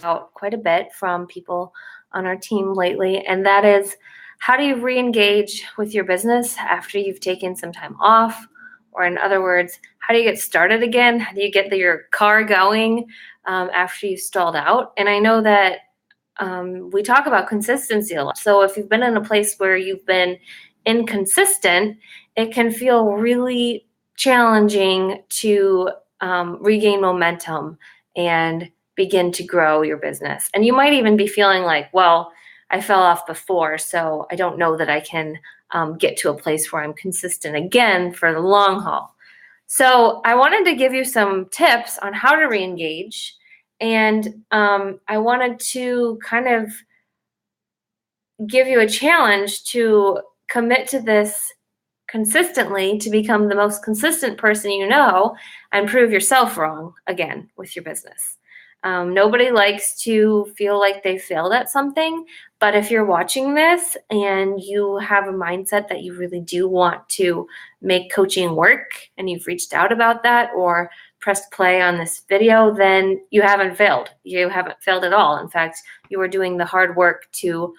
out quite a bit from people on our team lately, and that is, how do you re-engage with your business after you've taken some time off? Or in other words, how do you get started again? How do you get your car going after you've stalled out? And I know that we talk about consistency a lot. So if you've been in a place where you've been inconsistent, it can feel really challenging to regain momentum and begin to grow your business. And you might even be feeling like, well, I fell off before, so I don't know that I can get to a place where I'm consistent again for the long haul. So I wanted to give you some tips on how to re-engage. And I wanted to kind of give you a challenge to commit to this consistently to become the most consistent person you know and prove yourself wrong again with your business. Nobody likes to feel like they failed at something, but if you're watching this and you have a mindset that you really do want to make coaching work and you've reached out about that or pressed play on this video, then you haven't failed. You haven't failed at all. In fact, you are doing the hard work to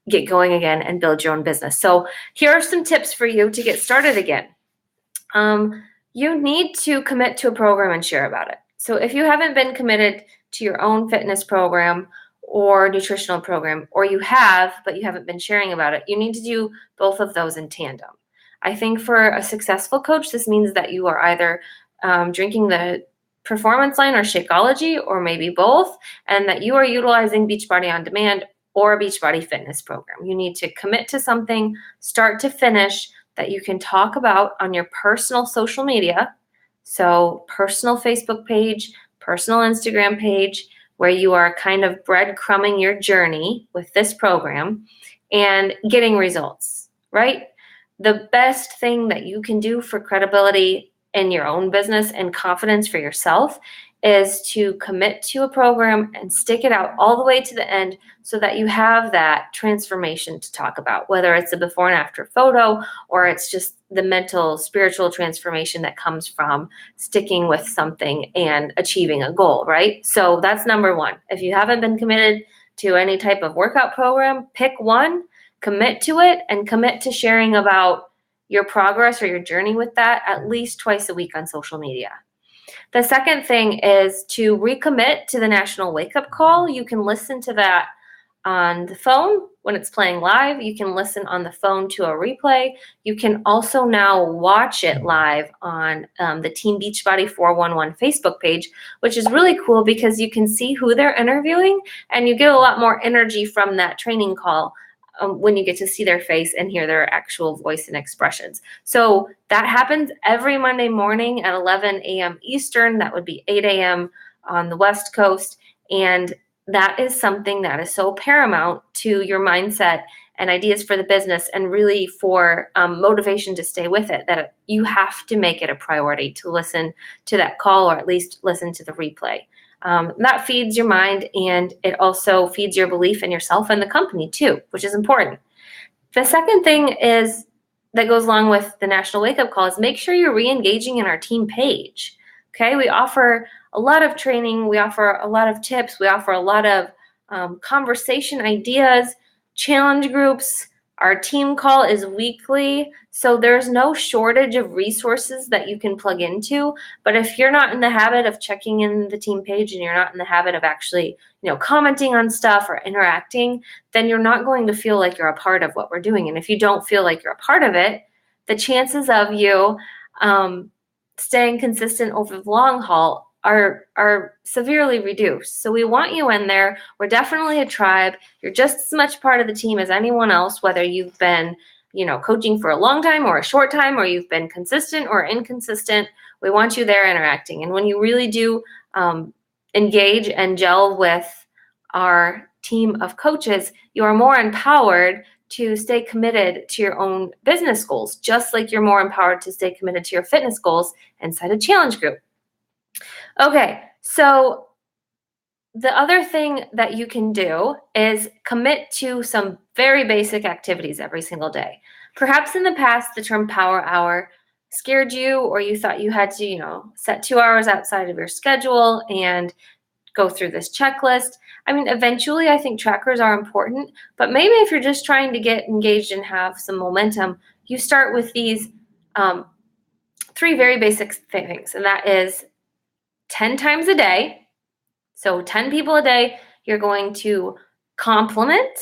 get going again and build your own business. So here are some tips for you to get started again. You need to commit to a program and share about it. So if you haven't been committed to your own fitness program or nutritional program, or you have, but you haven't been sharing about it, you need to do both of those in tandem. I think for a successful coach, this means that you are either drinking the Performance Line or Shakeology, or maybe both, and that you are utilizing Beachbody On Demand or a Beachbody fitness program. You need to commit to something, start to finish, that you can talk about on your personal social media. So personal Facebook page, personal Instagram page, where you are kind of breadcrumbing your journey with this program and getting results, right? The best thing that you can do for credibility in your own business and confidence for yourself is to commit to a program and stick it out all the way to the end so that you have that transformation to talk about, whether it's a before and after photo or it's just the mental, spiritual transformation that comes from sticking with something and achieving a goal, right? So that's number one. If you haven't been committed to any type of workout program, pick one, commit to it, and commit to sharing about your progress or your journey with that at least twice a week on social media. The second thing is to recommit to the National Wake Up Call. You can listen to that on the phone when it's playing live. You can listen on the phone to a replay. You can also now watch it live on the Team Beachbody 411 Facebook page, which is really cool because you can see who they're interviewing and you get a lot more energy from that training call when you get to see their face and hear their actual voice and expressions. So that happens every Monday morning at 11 a.m. Eastern. That would be 8 a.m. on the West Coast. And that is something that is so paramount to your mindset and ideas for the business and really for motivation to stay with it, that you have to make it a priority to listen to that call or at least listen to the replay. That feeds your mind and it also feeds your belief in yourself and the company too, which is important. The second thing is that goes along with the National Wake Up Call is make sure you're re-engaging in our team page. Okay, we offer a lot of training, we offer a lot of tips, we offer a lot of conversation ideas, challenge groups. Our team call is weekly, so there's no shortage of resources that you can plug into. But if you're not in the habit of checking in the team page and you're not in the habit of actually, commenting on stuff or interacting, then you're not going to feel like you're a part of what we're doing. And if you don't feel like you're a part of it, the chances of you staying consistent over the long haul are severely reduced. So we want you in there. We're definitely a tribe. You're just as much part of the team as anyone else, whether you've been, coaching for a long time or a short time, or you've been consistent or inconsistent. We want you there interacting. And when you really do engage and gel with our team of coaches, you are more empowered to stay committed to your own business goals, just like you're more empowered to stay committed to your fitness goals inside a challenge group. Okay, so the other thing that you can do is commit to some very basic activities every single day. Perhaps in the past, the term power hour scared you, or you thought you had to, set 2 hours outside of your schedule and go through this checklist. I mean, eventually I think trackers are important, but maybe if you're just trying to get engaged and have some momentum, you start with these 3 very basic things, and that is 10 times a day. So 10 people a day, you're going to compliment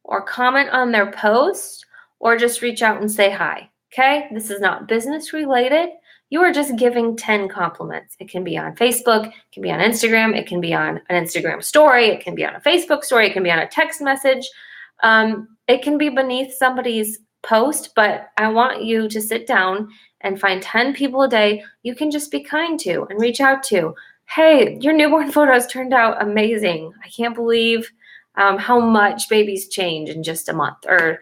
or comment on their post or just reach out and say hi. Okay? This is not business related. You are just giving 10 compliments. It can be on Facebook, it can be on Instagram, it can be on an Instagram story, it can be on a Facebook story, it can be on a text message. It can be beneath somebody's post, but I want you to sit down and find 10 people a day you can just be kind to and reach out to. Hey, your newborn photos turned out amazing. I can't believe how much babies change in just a month. Or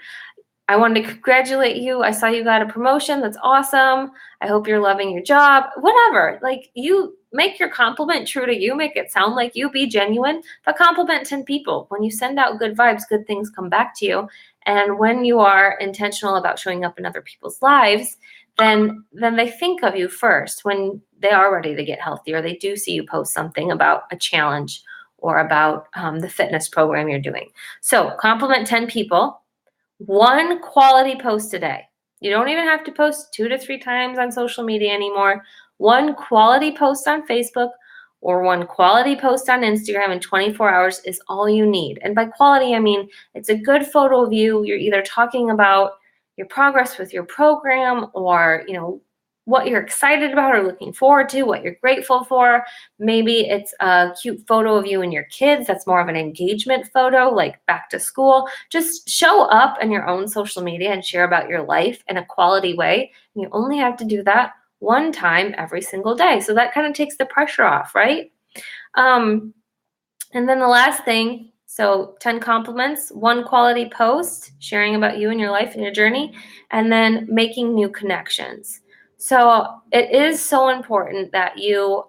I wanted to congratulate you. I saw you got a promotion. That's awesome. I hope you're loving your job. Whatever. Like, you make your compliment true to you. Make it sound like you. Be genuine. But compliment 10 people. When you send out good vibes, good things come back to you. And when you are intentional about showing up in other people's lives, then they think of you first when they are ready to get healthy, or they do see you post something about a challenge or about the fitness program you're doing. So compliment 10 people. 1 quality post a day. You don't even have to post 2 to 3 times on social media anymore. 1 quality post on Facebook or 1 quality post on Instagram in 24 hours is all you need. And by quality, I mean it's a good photo of you. You're either talking about your progress with your program, or what you're excited about or looking forward to, what you're grateful for. Maybe it's a cute photo of you and your kids. That's more of an engagement photo, like back to school. Just show up in your own social media and share about your life in a quality way. And you only have to do that 1 time every single day. So that kind of takes the pressure off, right? And then the last thing, so 10 compliments, 1 quality post, sharing about you and your life and your journey, and then making new connections. So it is so important that you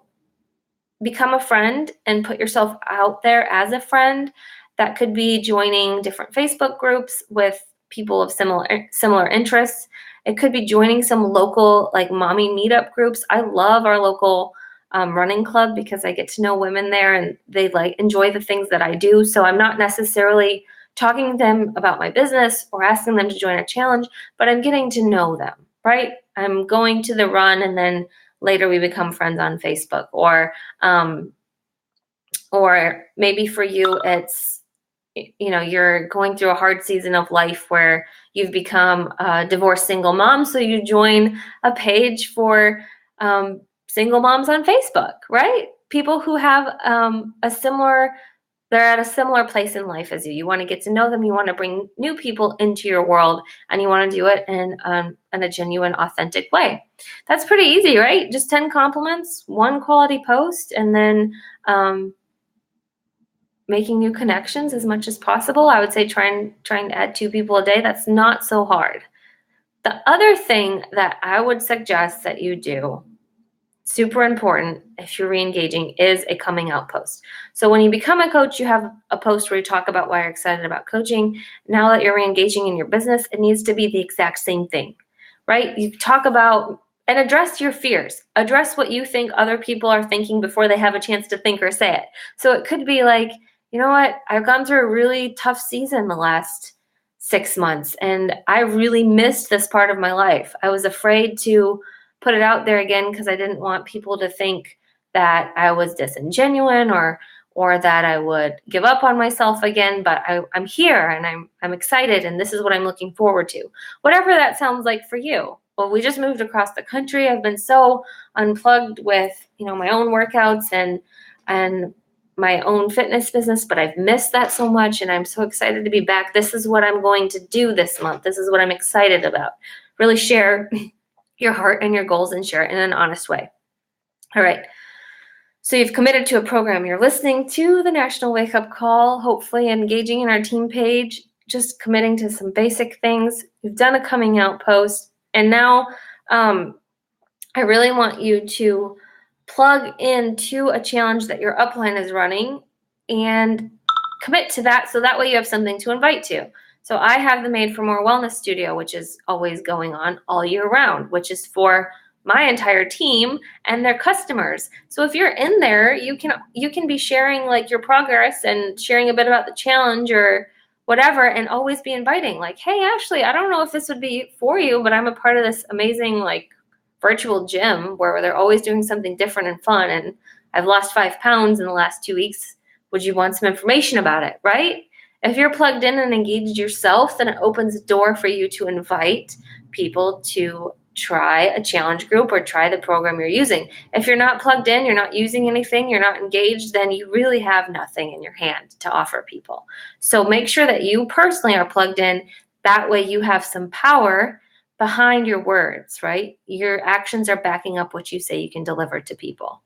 become a friend and put yourself out there as a friend. That could be joining different Facebook groups with people of similar interests. It could be joining some local like mommy meetup groups. I love our local running club because I get to know women there and they enjoy the things that I do. So I'm not necessarily talking to them about my business or asking them to join a challenge, but I'm getting to know them, right? I'm going to the run and then later we become friends on Facebook. Or maybe for you, it's, you're going through a hard season of life where you've become a divorced single mom. So you join a page for single moms on Facebook, right? People who have they're at a similar place in life as you. You want to get to know them. You want to bring new people into your world, and you want to do it in a genuine, authentic way. That's pretty easy, right? Just 10 compliments, 1 quality post, and then making new connections as much as possible. I would say trying to add 2 people a day. That's not so hard. The other thing that I would suggest that you do, super important if you're re-engaging, is a coming out post. So when you become a coach, you have a post where you talk about why you're excited about coaching. Now that you're re-engaging in your business, it needs to be the exact same thing, right? You talk about and address your fears. Address what you think other people are thinking before they have a chance to think or say it. So it could be like, you know what? I've gone through a really tough season the last 6 months, and I really missed this part of my life. I was afraid to put it out there again because I didn't want people to think that I was disingenuous or that I would give up on myself again. But I'm here and I'm excited, and this is what I'm looking forward to. Whatever that sounds like for you. Well, we just moved across the country. I've been so unplugged with my own workouts and my own fitness business, but I've missed that so much, and I'm so excited to be back. This is what I'm going to do this month. This is what I'm excited about. Really share your heart and your goals and share it in an honest way. All right. So you've committed to a program. You're listening to the National Wake Up Call, hopefully engaging in our team page, just committing to some basic things. You've done a coming out post. And now I really want you to plug into a challenge that your upline is running and commit to that, so that way you have something to invite to. So I have the Made for More Wellness Studio, which is always going on all year round, which is for my entire team and their customers. So if you're in there, you can be sharing like your progress and sharing a bit about the challenge or whatever, and always be inviting, like, hey, Ashley, I don't know if this would be for you, but I'm a part of this amazing like virtual gym where they're always doing something different and fun, and I've lost 5 pounds in the last 2 weeks. Would you want some information about it, right? If you're plugged in and engaged yourself, then it opens a door for you to invite people to try a challenge group or try the program you're using. If you're not plugged in, you're not using anything, you're not engaged, then you really have nothing in your hand to offer people. So make sure that you personally are plugged in. That way you have some power behind your words, right? Your actions are backing up what you say you can deliver to people.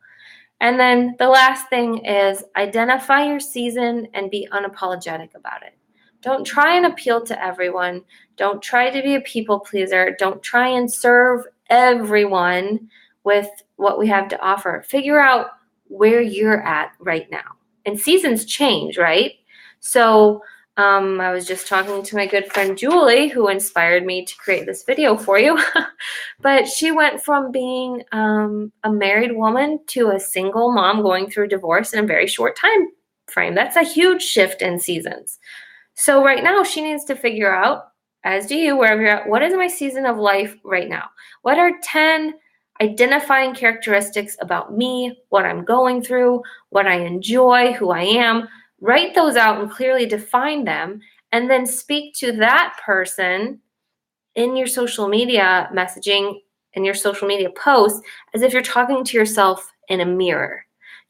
And then the last thing is identify your season and be unapologetic about it. Don't try and appeal to everyone. Don't try to be a people pleaser. Don't try and serve everyone with what we have to offer. Figure out where you're at right now. And seasons change, right? So I was just talking to my good friend Julie, who inspired me to create this video for you. But she went from being a married woman to a single mom going through a divorce in a very short time frame. That's a huge shift in seasons. So right now she needs to figure out, as do you, wherever you're at, what is my season of life right now? What are 10 identifying characteristics about me, what I'm going through, what I enjoy, who I am? Write those out and clearly define them, and then speak to that person in your social media messaging, in your social media posts, as if you're talking to yourself in a mirror.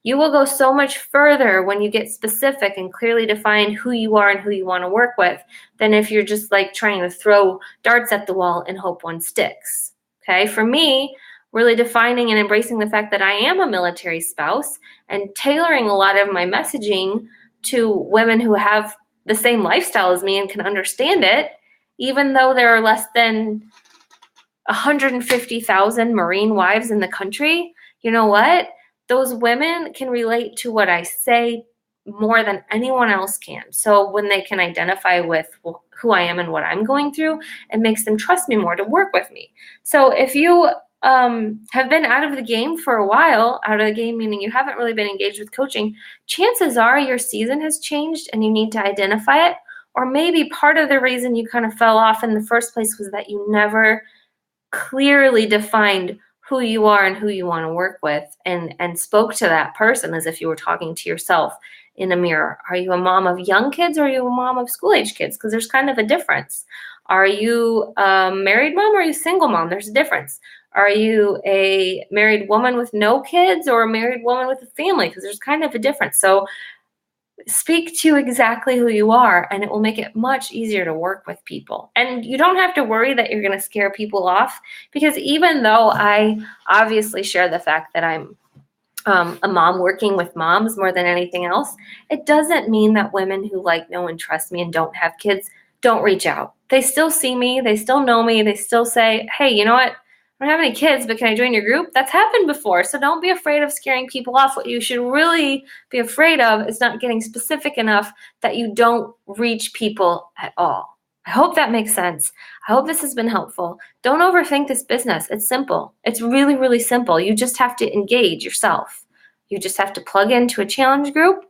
You will go so much further when you get specific and clearly define who you are and who you want to work with than if you're just like trying to throw darts at the wall and hope one sticks. Okay, for me, really defining and embracing the fact that I am a military spouse and tailoring a lot of my messaging to women who have the same lifestyle as me and can understand it, even though there are less than 150,000 Marine wives in the country. You know what? Those women can relate to what I say more than anyone else can. So when they can identify with who I am and what I'm going through, it makes them trust me more to work with me. So if you have been out of the game for a while, out of the game meaning you haven't really been engaged with coaching, chances are your season has changed and you need to identify it. Or maybe part of the reason you kind of fell off in the first place was that you never clearly defined who you are and who you want to work with, and spoke to that person as if you were talking to yourself in a mirror. Are you a mom of young kids or are you a mom of school-age kids? Because there's kind of a difference. Are you a married mom or are you a single mom? There's a difference. Are you a married woman with no kids or a married woman with a family? Because there's kind of a difference. So speak to exactly who you are, and it will make it much easier to work with people. And you don't have to worry that you're going to scare people off, because even though I obviously share the fact that I'm a mom working with moms more than anything else, it doesn't mean that women who like, know, and trust me and don't have kids don't reach out. They still see me. They still know me. They still say, hey, you know what? I don't have any kids, but can I join your group? That's happened before. So don't be afraid of scaring people off. What you should really be afraid of is not getting specific enough that you don't reach people at all. I hope that makes sense. I hope this has been helpful. Don't overthink this business. It's simple. It's really, really simple. You just have to engage yourself. You just have to plug into a challenge group.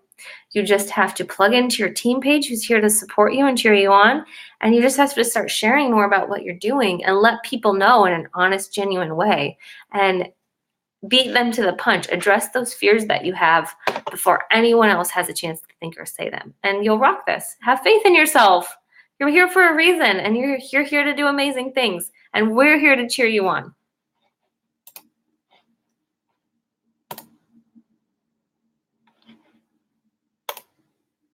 You just have to plug into your team page who's here to support you and cheer you on. And you just have to start sharing more about what you're doing and let people know in an honest, genuine way. And beat them to the punch. Address those fears that you have before anyone else has a chance to think or say them. And you'll rock this. Have faith in yourself. You're here for a reason, and you're here to do amazing things. And we're here to cheer you on.